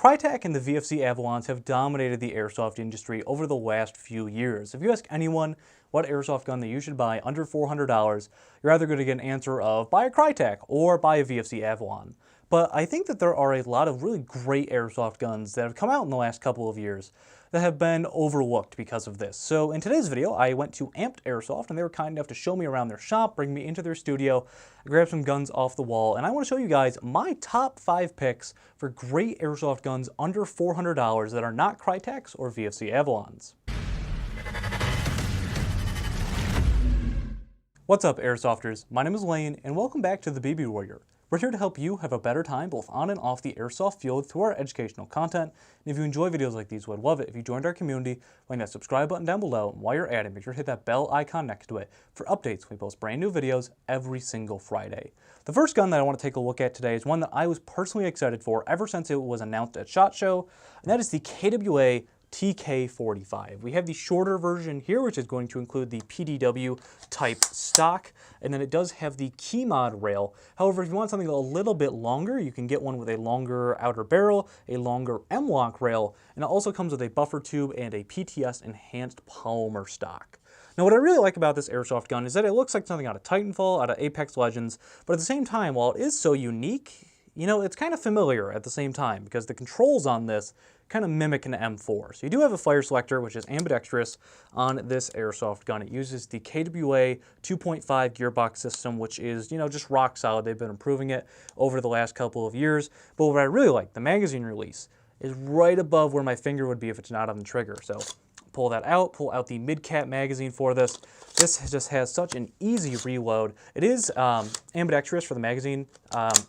Krytac and the VFC Avalons have dominated the airsoft industry over the last few years. If you ask anyone what airsoft gun that you should buy under $400, you're either going to get an answer of buy a Krytac or buy a VFC Avalon. But I think that there are a lot of really great airsoft guns that have come out in the last couple of years that have been overlooked because of this. So in today's video, I went to Amped Airsoft, and they were kind enough to show me around their shop, bring me into their studio, grab some guns off the wall, and I want to show you guys my top 5 picks for great airsoft guns under $400 that are not Krytacs or VFC Avalons. What's up, Airsofters? My name is Lane, and welcome back to the BB Warrior. We're here to help you have a better time both on and off the airsoft field through our educational content. And if you enjoy videos like these, we'd love it if you joined our community, clicking that subscribe button down below. And while you're at it, make sure to hit that bell icon next to it for updates. We post brand new videos every single Friday. The first gun that I want to take a look at today is one that I was personally excited for ever since it was announced at SHOT Show, and that is the KWA TK45. We have the shorter version here, which is going to include the PDW type stock, and then it does have the key mod rail. However, if you want something a little bit longer, you can get one with a longer outer barrel, a longer M-lock rail, and it also comes with a buffer tube and a PTS enhanced polymer stock. Now, what I really like about this airsoft gun is that it looks like something out of Titanfall, out of Apex Legends, but at the same time, while it is so unique, you know, it's kind of familiar at the same time because the controls on this kind of mimic an M4. So you do have a fire selector, which is ambidextrous on this airsoft gun. It uses the KWA 2.5 gearbox system, which is, you know, just rock solid. They've been improving it over the last couple of years. But what I really like, the magazine release, is right above where my finger would be if it's not on the trigger. So pull that out, pull out the mid-cap magazine for this. This just has such an easy reload. It is ambidextrous for the magazine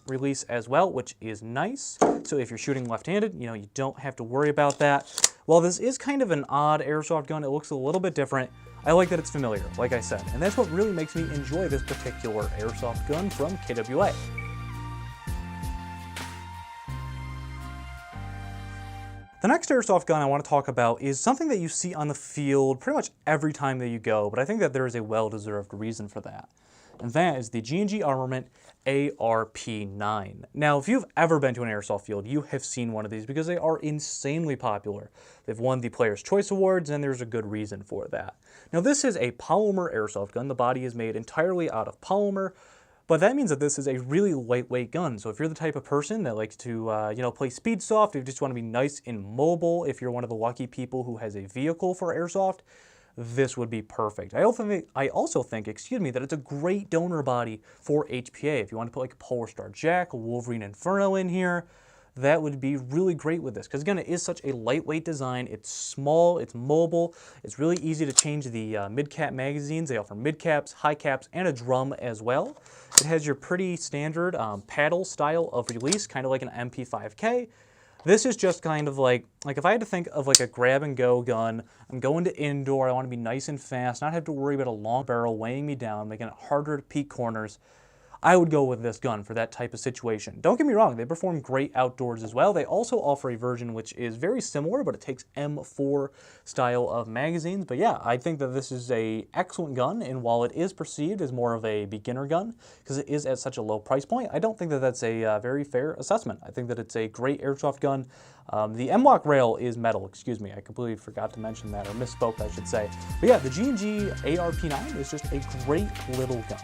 release as well, which is nice. So if you're shooting left-handed, you know, you don't have to worry about that. While this is kind of an odd airsoft gun, it looks a little bit different. I like that it's familiar, like I said, and that's what really makes me enjoy this particular airsoft gun from KWA. The next airsoft gun I want to talk about is something that you see on the field pretty much every time that you go, but I think that there is a well-deserved reason for that. And that is the G&G Armament ARP9. Now, if you've ever been to an airsoft field, you have seen one of these because they are insanely popular. They've won the Player's Choice Awards, and there's a good reason for that. Now, this is a polymer airsoft gun. The body is made entirely out of polymer, but that means that this is a really lightweight gun. So if you're the type of person that likes to, you know, play speed soft, if you just want to be nice and mobile, if you're one of the lucky people who has a vehicle for airsoft, this would be perfect. I also think, excuse me, that it's a great donor body for HPA. If you want to put like a Polar Star Jack, a Wolverine Inferno in here, that would be really great with this. Because again, it is such a lightweight design. It's small, it's mobile, it's really easy to change the mid-cap magazines. They offer mid-caps, high caps, and a drum as well. It has your pretty standard paddle style of release, kind of like an MP5K. This is just kind of like if I had to think of like a grab-and-go gun, I'm going to indoor, I want to be nice and fast, not have to worry about a long barrel weighing me down, making it harder to peek corners, I would go with this gun for that type of situation. Don't get me wrong, they perform great outdoors as well. They also offer a version which is very similar, but it takes M4 style of magazines. But yeah, I think that this is an excellent gun, and while it is perceived as more of a beginner gun, because it is at such a low price point, I don't think that that's a very fair assessment. I think that it's a great airsoft gun. The M-lock rail is metal, excuse me, I completely forgot to mention that, or misspoke, I should say. But yeah, the G&G ARP9 is just a great little gun.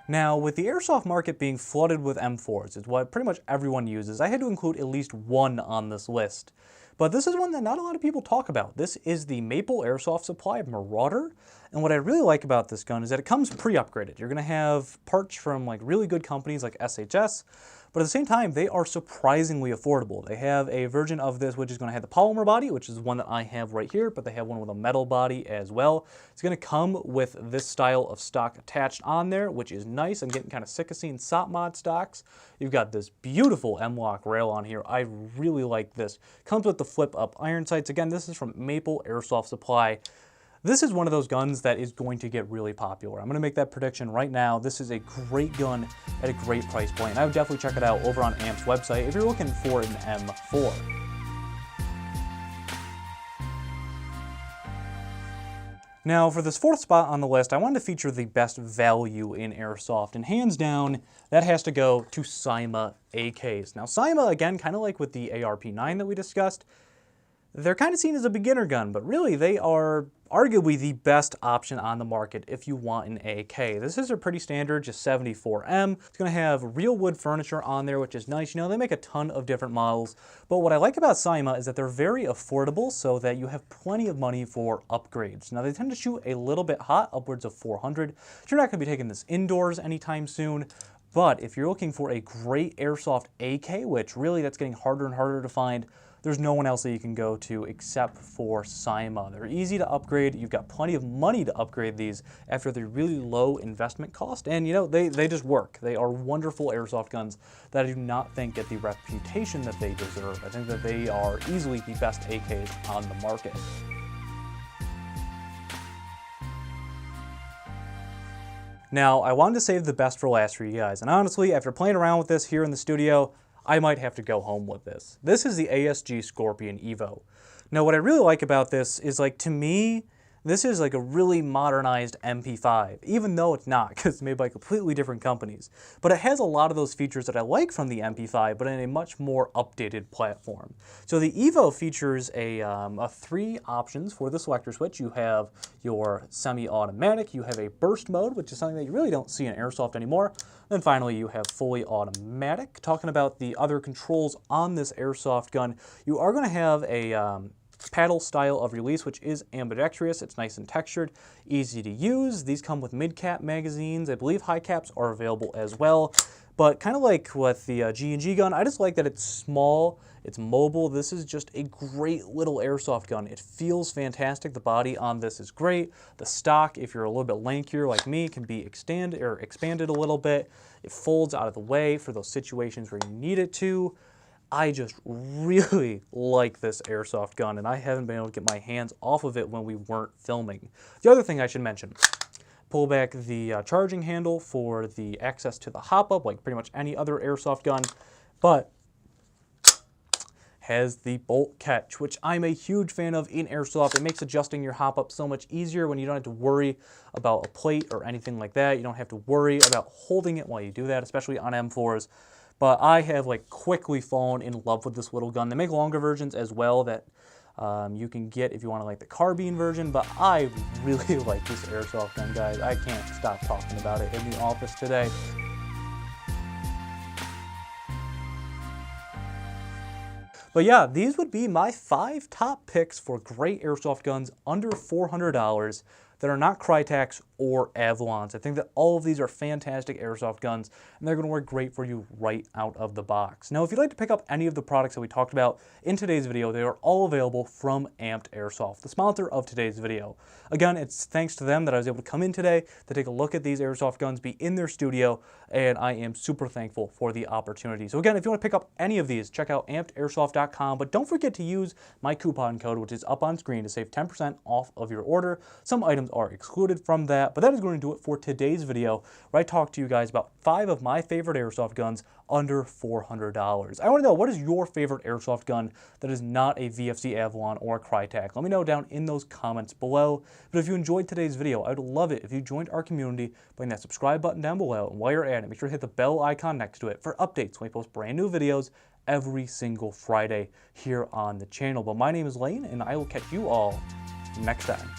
Now, with the airsoft market being flooded with M4s, it's what pretty much everyone uses, I had to include at least one on this list. But this is one that not a lot of people talk about. This is the Maple Airsoft Supply Marauder. And what I really like about this gun is that it comes pre-upgraded. You're gonna have parts from like really good companies like SHS, but at the same time, they are surprisingly affordable. They have a version of this which is gonna have the polymer body, which is one that I have right here, but they have one with a metal body as well. It's gonna come with this style of stock attached on there, which is nice. I'm getting kind of sick of seeing SOP mod stocks. You've got this beautiful M-lock rail on here. I really like this. Comes with the flip-up iron sights. Again, this is from Maple Airsoft Supply. This is one of those guns that is going to get really popular. I'm going to make that prediction right now. This is a great gun at a great price point. I would definitely check it out over on Amp's website if you're looking for an M4. Now, for this fourth spot on the list, I wanted to feature the best value in airsoft, and hands down, that has to go to Cyma A Case. Now Cyma, again, kind of like with the ARP9 that we discussed, they're kind of seen as a beginner gun, but really they are arguably the best option on the market if you want an AK. This is a pretty standard, just 74M. It's going to have real wood furniture on there, which is nice. You know, they make a ton of different models, but what I like about Cyma is that they're very affordable so that you have plenty of money for upgrades. Now, they tend to shoot a little bit hot, upwards of 400. So you're not going to be taking this indoors anytime soon. But if you're looking for a great Airsoft AK, which really that's getting harder and harder to find, there's no one else that you can go to except for Cyma. They're easy to upgrade. You've got plenty of money to upgrade these after the really low investment cost. And you know, they just work. They are wonderful Airsoft guns that I do not think get the reputation that they deserve. I think that they are easily the best AKs on the market. Now, I wanted to save the best for last for you guys. And honestly, after playing around with this here in the studio, I might have to go home with this. This is the ASG Scorpion Evo. Now, what I really like about this is, like, to me, this is like a really modernized MP5, even though it's not, because it's made by completely different companies. But it has a lot of those features that I like from the MP5, but in a much more updated platform. So the Evo features a 3 options for the selector switch. You have your semi-automatic, you have a burst mode, which is something that you really don't see in Airsoft anymore. Then finally, you have fully automatic. Talking about the other controls on this Airsoft gun, you are going to have a paddle style of release, which is ambidextrous. It's nice and textured, easy to use. These come with mid-cap magazines. I believe high caps are available as well. But kind of like with the G&G gun, I just like that it's small, it's mobile. This is just a great little Airsoft gun. It feels fantastic. The body on this is great. The stock, if you're a little bit lankier like me, can be expanded a little bit. It folds out of the way for those situations where you need it to. I just really like this Airsoft gun, and I haven't been able to get my hands off of it when we weren't filming. The other thing I should mention, pull back the charging handle for the access to the hop-up, like pretty much any other Airsoft gun, but has the bolt catch, which I'm a huge fan of in Airsoft. It makes adjusting your hop-up so much easier when you don't have to worry about a plate or anything like that. You don't have to worry about holding it while you do that, especially on M4s. But I have like quickly fallen in love with this little gun. They make longer versions as well that you can get if you want to like the carbine version, but I really like this Airsoft gun, guys. I can't stop talking about it in the office today. But yeah, these would be my 5 top picks for great Airsoft guns under $400 that are not Krytacs or Avalons. I think that all of these are fantastic Airsoft guns, and they're going to work great for you right out of the box. Now, if you'd like to pick up any of the products that we talked about in today's video, they are all available from Amped Airsoft, the sponsor of today's video. Again, it's thanks to them that I was able to come in today to take a look at these Airsoft guns, be in their studio, and I am super thankful for the opportunity. So again, if you want to pick up any of these, check out ampedairsoft.com, but don't forget to use my coupon code, which is up on screen, to save 10% off of your order. Some items are excluded from that, but that is going to do it for today's video, where I talk to you guys about 5 of my favorite Airsoft guns under $400. I want to know, what is your favorite Airsoft gun that is not a VFC Avalon or a Krytac? Let me know down in those comments below. But if you enjoyed today's video, I would love it if you joined our community by hitting that subscribe button down below, and while you're at it, make sure to hit the bell icon next to it for updates when we post brand new videos every single Friday here on the channel. But my name is Lane, and I will catch you all next time.